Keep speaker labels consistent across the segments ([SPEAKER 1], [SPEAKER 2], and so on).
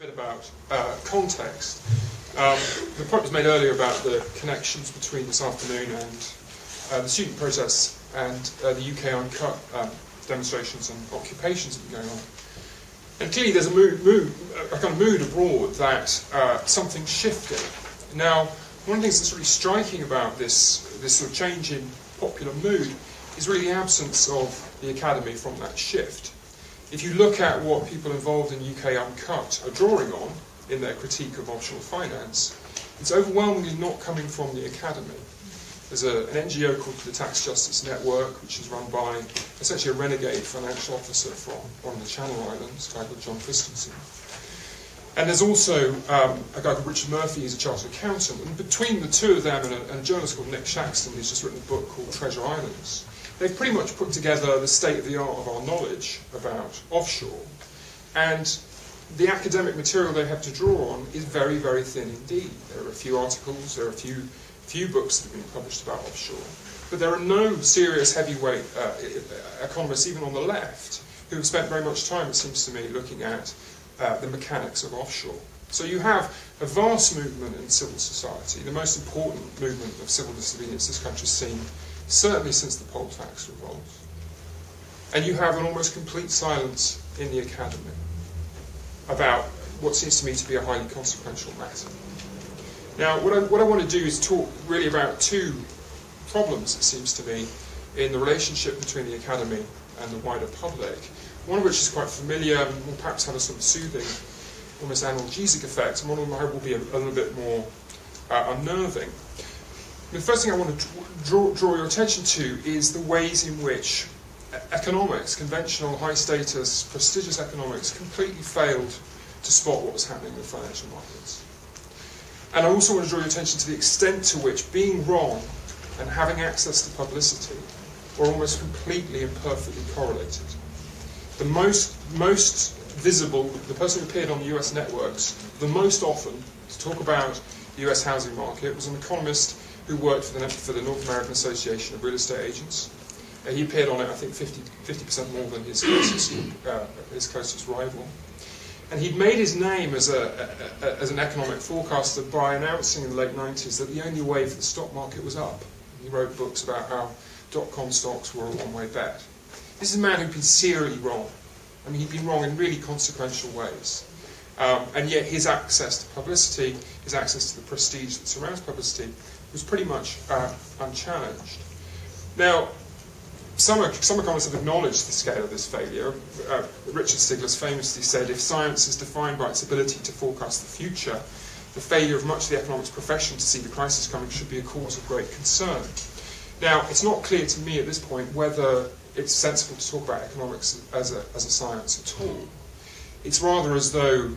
[SPEAKER 1] bit about context. The point was made earlier about the connections between this afternoon and the student protests and the UK Uncut demonstrations and occupations that are going on. And clearly there's a kind of mood abroad that something's shifting. Now, one of the things that's really striking about this sort of change in popular mood is really the absence of the academy from that shift. If you look at what people involved in UK Uncut are drawing on in their critique of offshore finance, it's overwhelmingly not coming from the academy. There's an NGO called the Tax Justice Network, which is run by essentially a renegade financial officer from one of the Channel Islands, a guy called John Christensen. And there's also a guy called Richard Murphy, who's a chartered accountant. And between the two of them and a journalist called Nick Shaxton, who's just written a book called Treasure Islands, they've pretty much put together the state-of-the-art of our knowledge about offshore. And the academic material they have to draw on is very, very thin indeed. There are a few articles, there are a few books that have been published about offshore. But there are no serious heavyweight economists, even on the left, who have spent very much time, it seems to me, looking at the mechanics of offshore. So you have a vast movement in civil society, the most important movement of civil disobedience this country's seen, certainly since the poll tax revolt. And you have an almost complete silence in the academy about what seems to me to be a highly consequential matter. Now, what I want to do is talk really about two problems, it seems to me, in the relationship between the academy and the wider public, one of which is quite familiar and will perhaps have a sort of soothing, almost analgesic effect, and one of them I hope will be a little bit more unnerving. The first thing I want to draw your attention to is the ways in which economics, conventional, high-status, prestigious economics, completely failed to spot what was happening in the financial markets. And I also want to draw your attention to the extent to which being wrong and having access to publicity were almost completely and perfectly correlated. The most visible, the person who appeared on the US networks the most often to talk about the US housing market was an economist who worked for the North American Association of Real Estate Agents. He appeared on it, I think, 50% more than his closest rival. And he'd made his name as an economic forecaster by announcing in the late 90s that the only way for the stock market was up. He wrote books about how dot-com stocks were a one-way bet. This is a man who'd been serially wrong. I mean, he'd been wrong in really consequential ways. And yet his access to publicity, his access to the prestige that surrounds publicity, was pretty much unchallenged. Now, some economists have acknowledged the scale of this failure. Richard Stiglitz famously said, if science is defined by its ability to forecast the future, the failure of much of the economics profession to see the crisis coming should be a cause of great concern. Now, it's not clear to me at this point whether it's sensible to talk about economics as a science at all. It's rather as though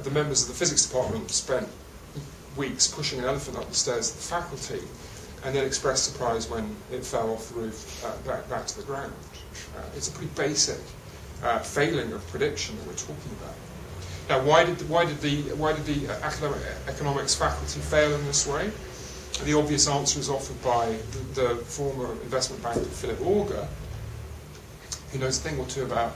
[SPEAKER 1] the members of the physics department spent weeks pushing an elephant up the stairs of the faculty and then expressed surprise when it fell off the roof back to the ground. It's a pretty basic failing of prediction that we're talking about. Now, why did the academic economics faculty fail in this way? The obvious answer is offered by the former investment banker Philip Auger, who knows a thing or two about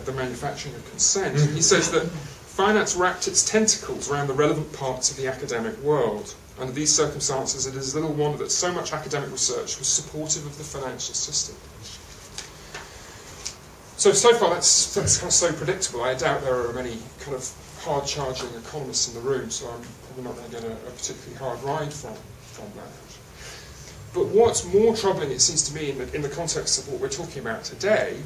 [SPEAKER 1] the manufacturing of consent. And he says that finance wrapped its tentacles around the relevant parts of the academic world. Under these circumstances, it is little wonder that so much academic research was supportive of the financial system. So far that's kind of so predictable. I doubt there are many kind of hard-charging economists in the room, so I'm probably not going to get a particularly hard ride from that. But what's more troubling, it seems to me, in the context of what we're talking about today,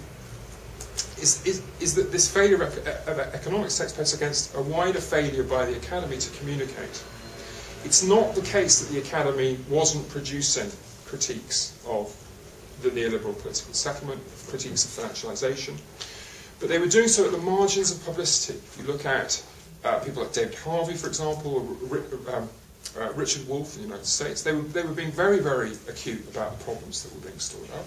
[SPEAKER 1] is that this failure of economics takes place against a wider failure by the academy to communicate. It's not the case that the academy wasn't producing critiques of the neoliberal political settlement, critiques of financialisation, but they were doing so at the margins of publicity. If you look at people like David Harvey, for example, or Richard Wolff in the United States, they were being very, very acute about the problems that were being stored up,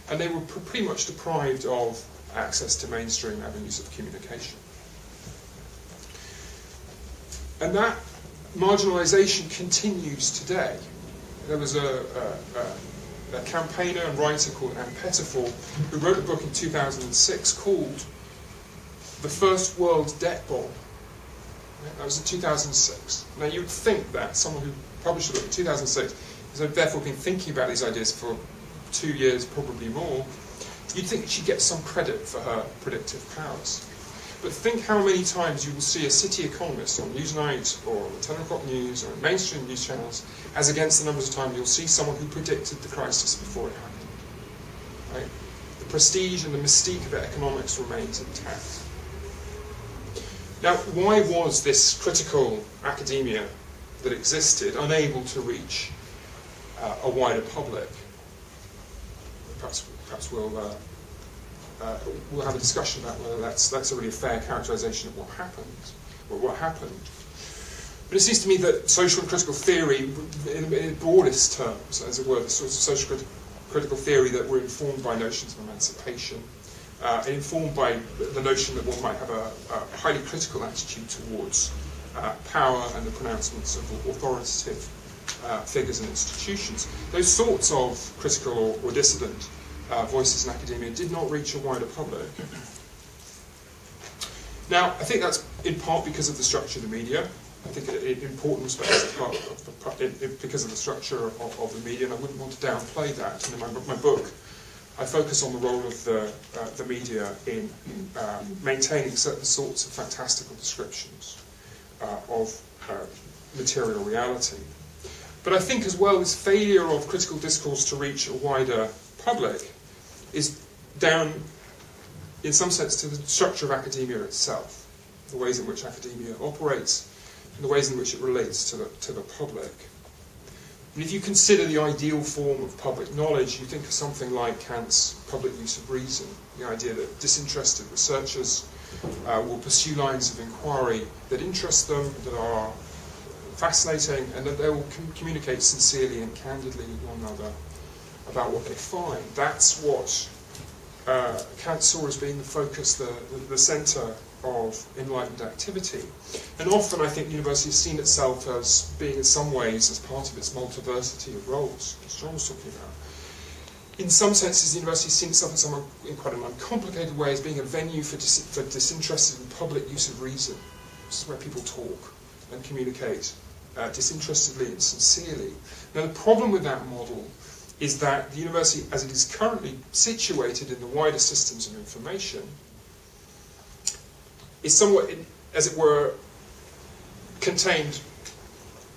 [SPEAKER 1] and they were pretty much deprived of access to mainstream avenues of communication. And that marginalisation continues today. There was a campaigner and writer called Ann Pettifor who wrote a book in 2006 called The First World Debt Bomb. Right? That was in 2006. Now you would think that someone who published a book in 2006 has therefore been thinking about these ideas for 2 years, probably more. You'd think she'd get some credit for her predictive powers. But think how many times you will see a city economist on Newsnight or on 10 o'clock news or in mainstream news channels, as against the numbers of times you'll see someone who predicted the crisis before it happened. Right? The prestige and the mystique of economics remains intact. Now, why was this critical academia that existed unable to reach a wider public? Perhaps we'll have a discussion about whether that's a really fair characterization of what happened, or what happened. But it seems to me that social and critical theory, in broadest terms, as it were, the sorts of social critical theory that were informed by notions of emancipation, and informed by the notion that one might have a highly critical attitude towards power and the pronouncements of authoritative figures and institutions. Those sorts of critical or dissident voices in academia did not reach a wider public. Now, I think that's in part because of the structure of the media. I think in important respects because of the structure of the media, and I wouldn't want to downplay that. And in my book, I focus on the role of the media in maintaining certain sorts of fantastical descriptions of material reality. But I think as well, this failure of critical discourse to reach a wider public is down, in some sense, to the structure of academia itself, the ways in which academia operates, and the ways in which it relates to the public. And if you consider the ideal form of public knowledge, you think of something like Kant's public use of reason, the idea that disinterested researchers will pursue lines of inquiry that interest them, that are fascinating, and that they will communicate sincerely and candidly with one another about what they find. That's what Kant saw as being the focus, the centre of enlightened activity. And often I think the university has seen itself as being in some ways as part of its multiversity of roles, as John was talking about. In some senses, the university has seen itself in quite an uncomplicated way as being a venue for disinterested and public use of reason. This is where people talk and communicate disinterestedly and sincerely. Now, the problem with that model is that the university, as it is currently situated in the wider systems of information, is somewhat, as it were, contained,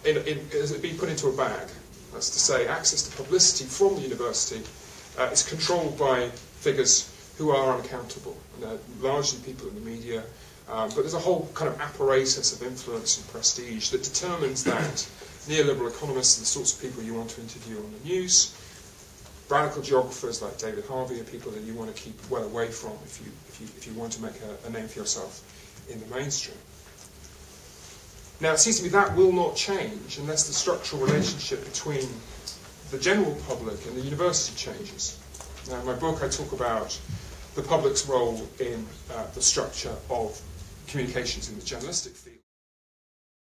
[SPEAKER 1] as it be put into a bag. That's to say, access to publicity from the university is controlled by figures who are unaccountable. And they're largely people in the media, but there's a whole kind of apparatus of influence and prestige that determines that neoliberal economists are the sorts of people you want to interview on the news. Radical geographers like David Harvey are people that you want to keep well away from if you want to make a name for yourself in the mainstream. Now, it seems to me that will not change unless the structural relationship between the general public and the university changes. Now, in my book, I talk about the public's role in the structure of communications in the journalistic field.